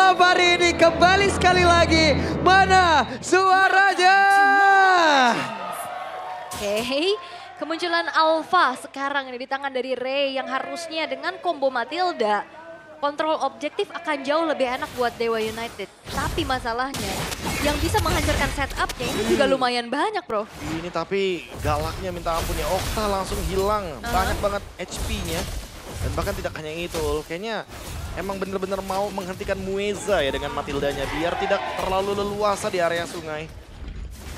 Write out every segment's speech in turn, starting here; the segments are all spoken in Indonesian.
malam hari ini kembali sekali lagi. Mana suaranya? Oke, kemunculan Alpha sekarang ini di tangan dari Ray yang harusnya dengan combo Matilda, kontrol objektif akan jauh lebih enak buat Dewa United. Tapi masalahnya, yang bisa menghancurkan setupnya ini juga lumayan banyak bro. Ini tapi galaknya minta ampun ya, Okta langsung hilang, banyak banget HP-nya. Dan bahkan tidak hanya itu, kayaknya emang bener-bener mau menghentikan Mueza ya dengan Matildanya biar tidak terlalu leluasa di area sungai.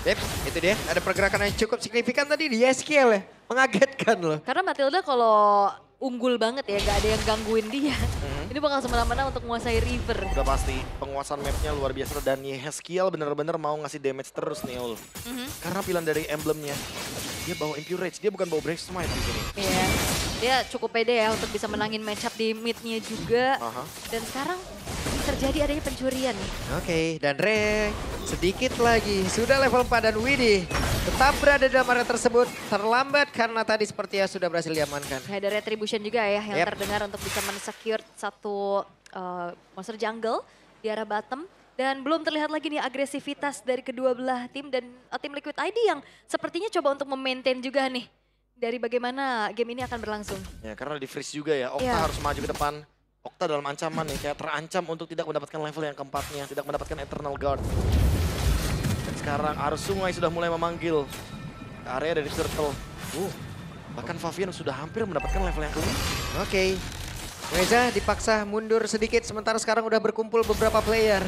Yep, itu dia. Ada pergerakan yang cukup signifikan tadi di Yeskiel ya. Mengagetkan loh. Karena Matilda kalau unggul banget ya, gak ada yang gangguin dia. Ini bakal semena-mena untuk menguasai River. Udah pasti penguasaan mapnya luar biasa dan Yeskiel bener-bener mau ngasih damage terus nih Ul. Karena pilihan dari emblemnya, dia bawa Impure Rage, dia bukan bawa Break Smite di sini. Iya, dia cukup pede ya untuk bisa menangin matchup di mid-nya juga. Dan sekarang terjadi adanya pencurian nih. Oke, dan Ray sedikit lagi. Sudah level 4 dan Widhi tetap berada dalam area tersebut. Terlambat karena tadi seperti ya sudah berhasil diamankan. Ada Retribution juga ya yang terdengar untuk bisa men-secure satu monster jungle di arah bottom. Dan belum terlihat lagi nih agresivitas dari kedua belah tim dan tim Liquid ID yang sepertinya coba untuk memaintain juga nih. Dari bagaimana game ini akan berlangsung. Ya karena di freeze juga ya, Okta harus maju ke depan. Okta dalam ancaman nih, kayak terancam untuk tidak mendapatkan level yang keempatnya, tidak mendapatkan Eternal Guard. Dan sekarang arus sungai sudah mulai memanggil ke area dari Turtle. Bahkan Favian sudah hampir mendapatkan level yang kelima. Oke. Mueza dipaksa mundur sedikit sementara sekarang udah berkumpul beberapa player.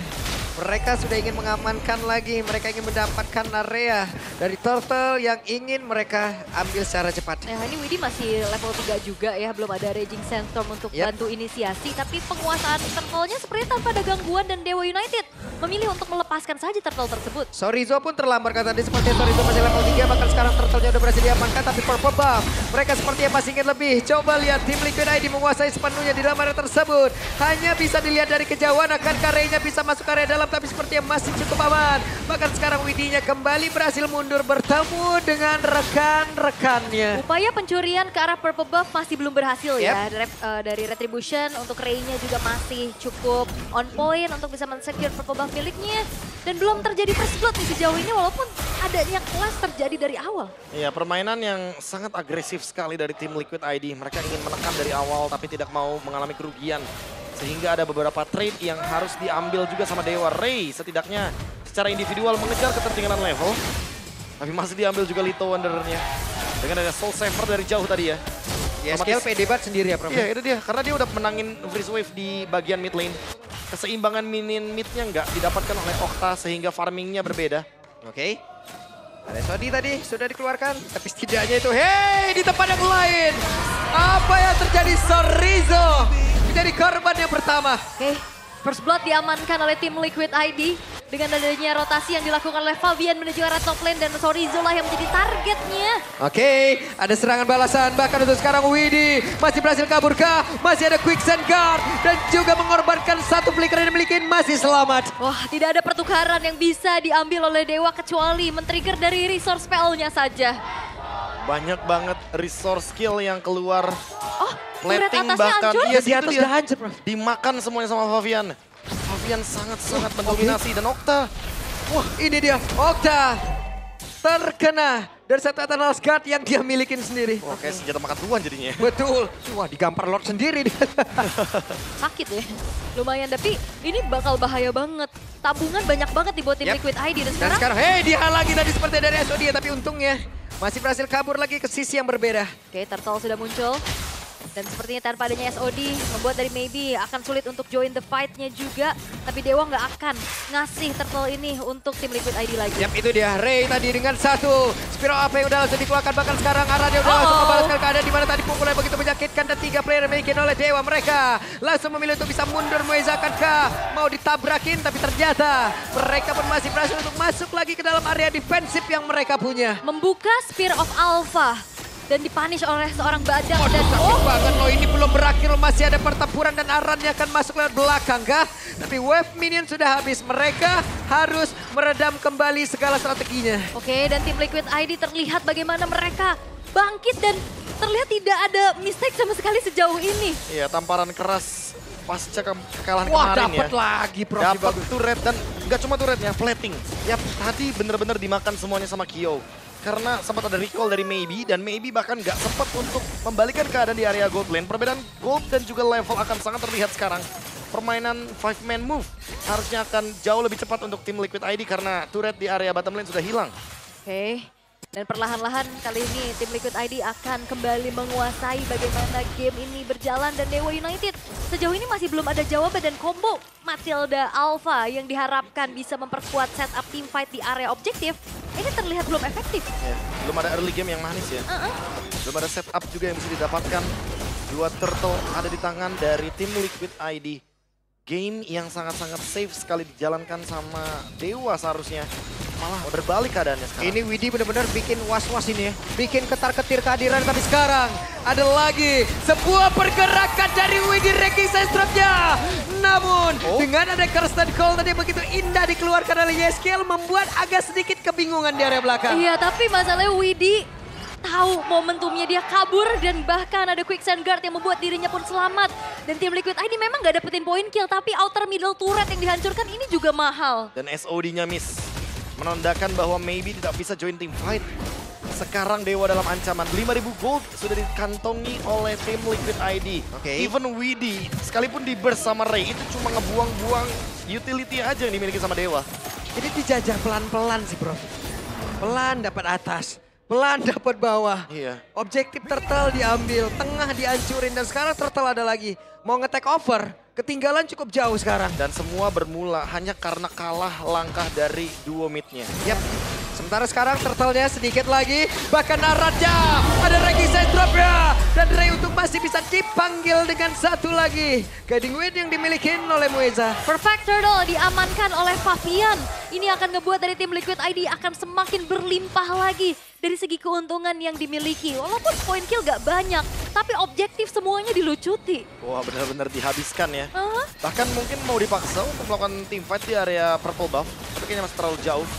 Mereka sudah ingin mengamankan lagi, mereka ingin mendapatkan area dari Turtle yang ingin mereka ambil secara cepat. Nah ini Widhi masih level 3 juga ya, belum ada Raging Sandstorm untuk bantu inisiasi. Tapi penguasaan Turtle-nya sepertinya tanpa ada gangguan dan Dewa United memilih untuk melepaskan saja Turtle tersebut. Sorizo pun terlambat kata tadi sepertinya Sorizo masih level 3, bahkan sekarang Turtle-nya udah berhasil diamankan. Tapi Purple Buff, mereka sepertinya masih ingin lebih. Coba lihat tim Liquid ID menguasai sepenuhnya di dalam area tersebut. Hanya bisa dilihat dari kejauhan, akankah Ray-nya bisa masuk area dalam, tapi sepertinya masih cukup aman. Bahkan sekarang Widhi-nya kembali berhasil mundur bertemu dengan rekan-rekannya. Upaya pencurian ke arah Purple Buff masih belum berhasil ya. Dari Retribution untuk Ray-nya juga masih cukup on point untuk bisa men-secure Purple Buff miliknya. Dan belum terjadi first blood nih sejauh ini walaupun adanya kelas terjadi dari awal. Iya, permainan yang sangat agresif sekali dari tim Liquid ID. Mereka ingin menekan dari awal tapi tidak mau mengalami kerugian. Sehingga ada beberapa trade yang harus diambil juga sama Dewa. Ray setidaknya secara individual mengejar ketertinggalan level. Tapi masih diambil juga Little Wanderer-nya. Dengan ada Soul Saver dari jauh tadi ya. Yeskiel pede banget sendiri ya Prof. Iya itu dia, karena dia udah menangin Freeze Wave di bagian mid lane. Keseimbangan minion midnya nggak didapatkan oleh Okta sehingga farmingnya berbeda. Oke. Ada Sodi tadi sudah dikeluarkan, tapi setidaknya itu, hey, di tempat yang lain. Apa yang terjadi? Sorizo menjadi korban yang pertama. Oke, first blood diamankan oleh tim Liquid ID. Dengan adanya rotasi yang dilakukan oleh Favian menuju arah top lane dan Sorizo lah yang menjadi targetnya. Oke, ada serangan balasan bahkan untuk sekarang Widhi masih berhasil kabur kah? Masih ada Quicksand Guard dan juga mengorbankan satu flicker yang dimiliki masih selamat. Wah, tidak ada pertukaran yang bisa diambil oleh Dewa kecuali men-trigger dari resource spell-nya saja. Banyak banget resource skill yang keluar. Oh, turret Plating atasnya bahkan. hancur? Iya, Di atas udah hancur, Prof. dimakan semuanya sama Favian. Favian sangat-sangat mendominasi dan Okta. Wah, ini dia Okta terkena dari satu Eternal Guard yang dia milikin sendiri. Wah, kayak senjata makan tuan jadinya. Betul. Wah, digampar Lord sendiri dia. Sakit ya. Lumayan, tapi ini bakal bahaya banget. Tabungan banyak banget dibuat tim Liquid ID dan Dan sekarang... sekarang, hey, dihalangi tadi seperti dari SOD, tapi untungnya masih berhasil kabur lagi ke sisi yang berbeda. Oke, Turtle sudah muncul. Dan sepertinya tanpa adanya SOD membuat dari Maybe akan sulit untuk join the fight-nya juga. Tapi Dewa nggak akan ngasih Turtle ini untuk tim Liquid ID lagi. Yap, itu dia Ray tadi dengan satu Spiral apa yang udah langsung dikeluarkan. Bahkan sekarang Aranya udah langsung membalaskan keadaan di mana tadi pukulan begitu menyakitkan. Dan 3 player dimiliki oleh Dewa. Mereka langsung memilih untuk bisa mundur. Mueza akankah mau ditabrakin, tapi ternyata mereka pun masih berhasil untuk masuk lagi ke dalam area defensif yang mereka punya. Membuka Spear of Alpha. Dan dipunish oleh seorang badak. Oh, Dan sakit banget loh, ini belum berakhir loh, masih ada pertempuran dan Arannya akan masuk lewat belakang kah? Tapi wave minion sudah habis, mereka harus meredam kembali segala strateginya. Oke, dan tim Liquid ID terlihat bagaimana mereka bangkit dan terlihat tidak ada mistake sama sekali sejauh ini. Iya, tamparan keras pasca kekalahan Wah, kemarin ya. dapat lagi Prof. Dapat turret dan nggak cuma turretnya, plating. Yap, tadi bener-bener dimakan semuanya sama Kyo. Karena sempat ada recall dari Maybe dan Maybe bahkan nggak sempat untuk membalikan keadaan di area gold lane. Perbedaan gold dan juga level akan sangat terlihat sekarang. Permainan 5-man move harusnya akan jauh lebih cepat untuk tim Liquid ID karena turret di area bottom lane sudah hilang. Oke. Dan perlahan-lahan kali ini tim Liquid ID akan kembali menguasai bagaimana game ini berjalan dan Dewa United sejauh ini masih belum ada jawaban dan combo Matilda Alpha yang diharapkan bisa memperkuat setup team fight di area objektif ini terlihat belum efektif. Ya, belum ada early game yang manis ya. Belum ada setup juga yang bisa didapatkan. Dua turtle ada di tangan dari tim Liquid ID. Game yang sangat-sangat safe sekali dijalankan sama Dewa seharusnya. Malah berbalik keadaannya sekarang. Ini Widi benar-benar bikin was-was ini ya. Bikin ketar-ketir kehadiran, tapi sekarang ada lagi sebuah pergerakan dari Widi ranking Sestropnya. Namun dengan ada Kirsten Cole tadi begitu indah dikeluarkan oleh Yeskiel membuat agak sedikit kebingungan di area belakang. Iya, tapi masalahnya Widi tahu momentumnya, dia kabur dan bahkan ada quicksand guard yang membuat dirinya pun selamat. Dan tim Liquid ID memang gak dapetin poin kill, tapi outer middle turret yang dihancurkan ini juga mahal. Dan SOD-nya miss. Menandakan bahwa Maybe tidak bisa join team fight. Sekarang Dewa dalam ancaman. 5.000 gold sudah dikantongi oleh tim Liquid ID. Even Widi, sekalipun di burst sama Ray, itu cuma ngebuang-buang utility aja yang dimiliki sama Dewa. Jadi dijajah pelan-pelan sih bro. Pelan dapat atas, pelan dapat bawah. Iya. Objektif turtle diambil, tengah dihancurin dan sekarang turtle ada lagi. Mau nge-take over, ketinggalan cukup jauh sekarang. Dan semua bermula hanya karena kalah langkah dari duo mid-nya. Yap. Sementara sekarang turtle-nya sedikit lagi, bahkan Naratnya ada ranking side drop-nya. Dan Ray untuk masih bisa dipanggil dengan satu lagi. Guiding Wind yang dimiliki oleh Mueza. Perfect Turtle diamankan oleh Fabian. Ini akan ngebuat dari tim Liquid ID akan semakin berlimpah lagi dari segi keuntungan yang dimiliki. Walaupun poin kill gak banyak, tapi objektif semuanya dilucuti. Wah, benar-benar dihabiskan ya. Bahkan mungkin mau dipaksa untuk melakukan team fight di area purple buff, tapi kayaknya masih terlalu jauh.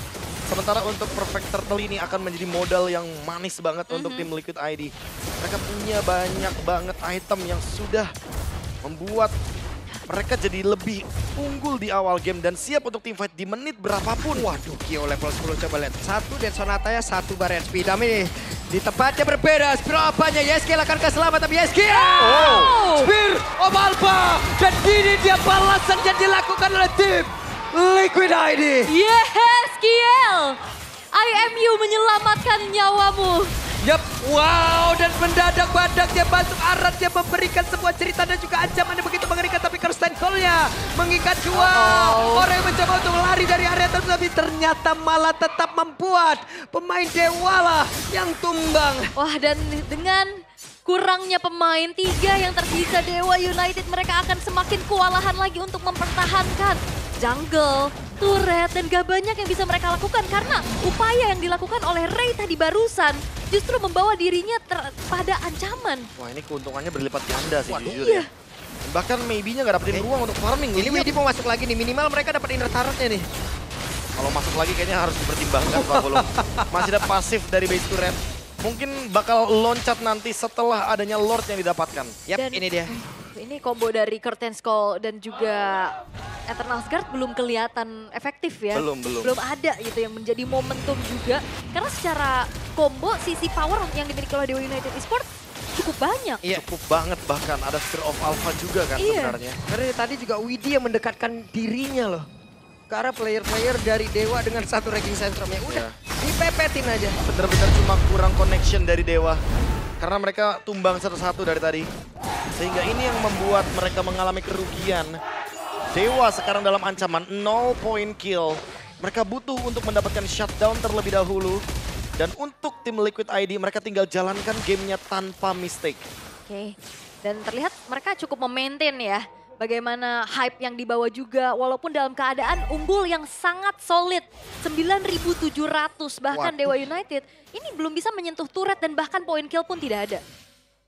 Sementara untuk Perfect Turtle ini akan menjadi modal yang manis banget untuk tim Liquid ID. Mereka punya banyak banget item yang sudah membuat mereka jadi lebih unggul di awal game dan siap untuk team fight di menit berapapun. Waduh, Kyo level 10 coba lihat. Satu dan Sonatanya, satu Barret Speed. Ini di tempatnya berbeda. Spear apanya? Yeskiel akan selamat tapi Yeskiel! Spear of Alpha! Dan ini dia balasan yang dilakukan oleh tim Liquid ID. Yes, Kiel! IMU menyelamatkan nyawamu. Yap, wow, dan mendadak badaknya masuk Aratnya memberikan sebuah cerita dan juga ancaman yang begitu mengerikan. Tapi Kirsten Cole-nya mengikat dua orang yang mencoba untuk lari dari area tersebut. Tapi ternyata malah tetap membuat pemain Dewa lah yang tumbang. Wah, dan dengan kurangnya pemain 3 yang tersisa Dewa United, mereka akan semakin kewalahan lagi untuk mempertahankan jungle, turret, dan gak banyak yang bisa mereka lakukan karena upaya yang dilakukan oleh Ray tadi barusan justru membawa dirinya pada ancaman. Wah, ini keuntungannya berlipat ganda sih jujur iya. ya. Dan bahkan maybe-nya nggak dapetin ruang untuk farming. Ini Widi mau masuk lagi nih, minimal mereka dapat inner turret-nya nih. Kalau masuk lagi kayaknya harus dipertimbangkan Pak Bolo. Masih ada pasif dari base turret. Mungkin bakal loncat nanti setelah adanya Lord yang didapatkan. Yap, Dan ini dia. Ini combo dari Curtain Skull dan juga Eternal Guard belum kelihatan efektif ya. Belum. Belum ada gitu yang menjadi momentum juga. Karena secara combo sisi power yang dimiliki oleh Dewa United Esports cukup banyak. Iya. Cukup banget bahkan ada Sphere of Alpha juga kan sebenarnya. Karena tadi juga Widi yang mendekatkan dirinya loh. Ke arah player-player dari Dewa dengan satu ranking centrum-nya. Udah, dipepetin aja. Bener-bener cuma kurang connection dari Dewa. Karena mereka tumbang satu-satu dari tadi. Sehingga ini yang membuat mereka mengalami kerugian. Dewa sekarang dalam ancaman 0 point kill. Mereka butuh untuk mendapatkan shutdown terlebih dahulu. Dan untuk tim Liquid ID mereka tinggal jalankan gamenya tanpa mistake. Oke, dan terlihat mereka cukup memaintain ya. Bagaimana hype yang dibawa juga walaupun dalam keadaan unggul yang sangat solid. 9.700 bahkan Dewa United ini belum bisa menyentuh turret dan bahkan poin kill pun tidak ada.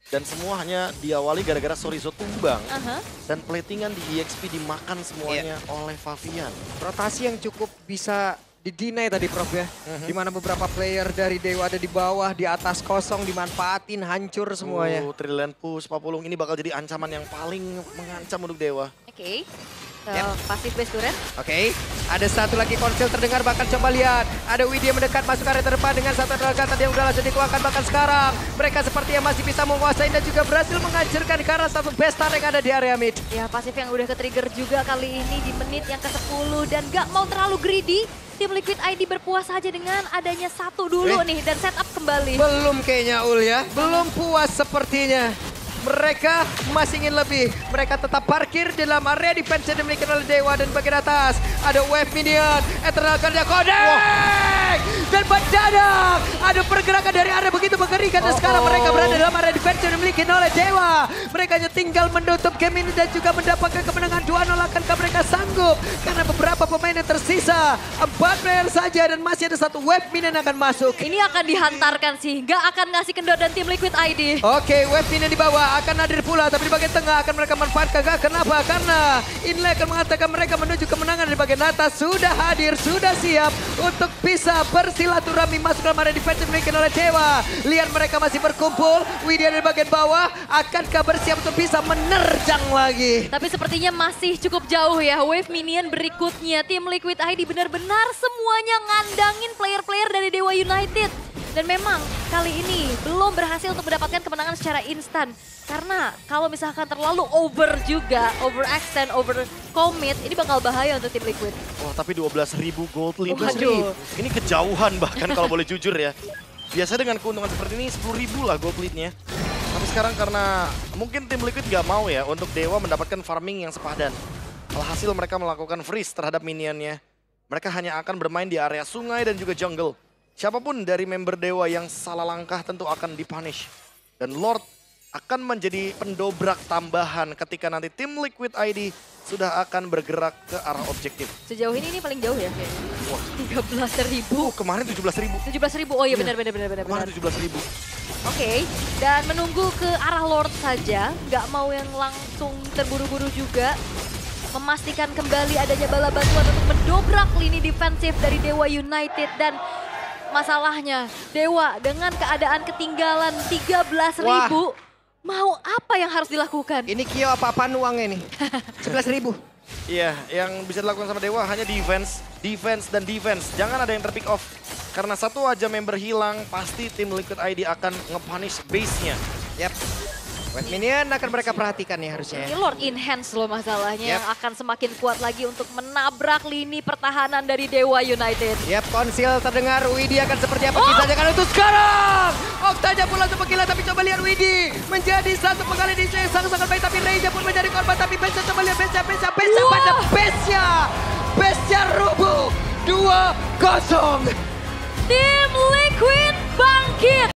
Dan semua hanya diawali gara-gara Sorizo tumbang. Aha. Dan platingan di EXP dimakan semuanya oleh Fabian. Rotasi yang cukup bisa di-deny tadi Prof ya. Di mana beberapa player dari Dewa ada di bawah, di atas kosong, dimanfaatin, hancur semuanya. Trillion push, Papulung ini bakal jadi ancaman yang paling mengancam untuk Dewa. Oke. Pasif base turret. Oke, ada satu lagi konsil terdengar, bahkan coba lihat. Ada Widya mendekat masuk area terdepan dengan satu dragon tadi yang udah langsung dikeluarkan. Bahkan sekarang mereka seperti yang masih bisa menguasai dan juga berhasil menghancurkan ke arah satu bestar yang ada di area mid. Ya pasif yang udah ke-trigger juga kali ini di menit yang ke-10 dan gak mau terlalu greedy. Tim Liquid ID berpuas saja dengan adanya satu dulu nih dan setup kembali. Belum kayaknya Ul ya, belum puas sepertinya. Mereka masih ingin lebih. Mereka tetap parkir di dalam area defense yang dimiliki oleh Dewa. Dan bagian atas ada wave minion. Eternal Guardian Codec! Dan mendadak ada pergerakan dari area begitu mengerikan. Dan sekarang mereka berada dalam area defense yang dimiliki oleh Dewa. Mereka hanya tinggal menutup game ini dan juga mendapatkan kemenangan 2-0. Akankah mereka sanggup? Karena beberapa pemain yang tersisa. 4 player saja dan masih ada satu wave minion yang akan masuk. Ini akan dihantarkan sih, nggak akan ngasih kendor dan tim Liquid ID. Oke, wave minion di bawah akan hadir pula, tapi di bagian tengah akan mereka manfaatkan. Kenapa? Karena Inlay akan mengatakan mereka menuju kemenangan. Di bagian atas sudah hadir, sudah siap untuk bisa bersilaturahmi masuk dalam area defense dimiliki oleh Dewa. Lihat mereka masih berkumpul. Widya di bagian bawah, akankah bersiap untuk bisa menerjang lagi? Tapi sepertinya masih cukup jauh ya wave minion berikutnya. Tim Liquid ID benar-benar semuanya ngandangin player-player dari Dewa United. Dan memang kali ini belum berhasil untuk mendapatkan kemenangan secara instan. Karena kalau misalkan terlalu over juga, overextend, over commit, ini bakal bahaya untuk tim Liquid. Wah, tapi 12.000 gold lead. Waduh. Ini kejauhan bahkan kalau boleh jujur ya. Biasanya dengan keuntungan seperti ini 10.000 lah gold leadnya. Tapi sekarang karena mungkin tim Liquid gak mau ya untuk Dewa mendapatkan farming yang sepadan. Alhasil mereka melakukan freeze terhadap minionnya. Mereka hanya akan bermain di area sungai dan juga jungle. Siapapun dari member Dewa yang salah langkah tentu akan dipunish. Dan Lord akan menjadi pendobrak tambahan ketika nanti tim Liquid ID sudah akan bergerak ke arah objektif. Sejauh ini paling jauh ya kayaknya. Wah, 13.000. Kemarin 17.000. 17.000, oh iya benar. Kemarin 17.000. Oke, dan menunggu ke arah Lord saja, nggak mau yang langsung terburu-buru juga. Memastikan kembali adanya bala bantuan untuk mendobrak lini defensif dari Dewa United. Dan masalahnya Dewa dengan keadaan ketinggalan 13.000, mau apa yang harus dilakukan? Ini Kio apa-apaan uangnya nih? 11.000. Iya, yang bisa dilakukan sama Dewa hanya defense, dan defense. Jangan ada yang terpick off. Karena satu aja member hilang, pasti tim Liquid ID akan nge-punish base-nya. Yap. Wave minion akan mereka perhatikan nih harusnya. Ini Lord Enhance loh masalahnya yang akan semakin kuat lagi untuk menabrak lini pertahanan dari Dewa United. Yap, konsil terdengar. Widya akan seperti apa kisahnya kan untuk sekarang. Oktanya pula untuk gila, tapi coba lihat Widya menjadi satu penggali di yang sangat-sangat baik. Tapi Reija pun menjadi korban, tapi Besa coba lihat Besa pada Besa rubuh 2-0. Tim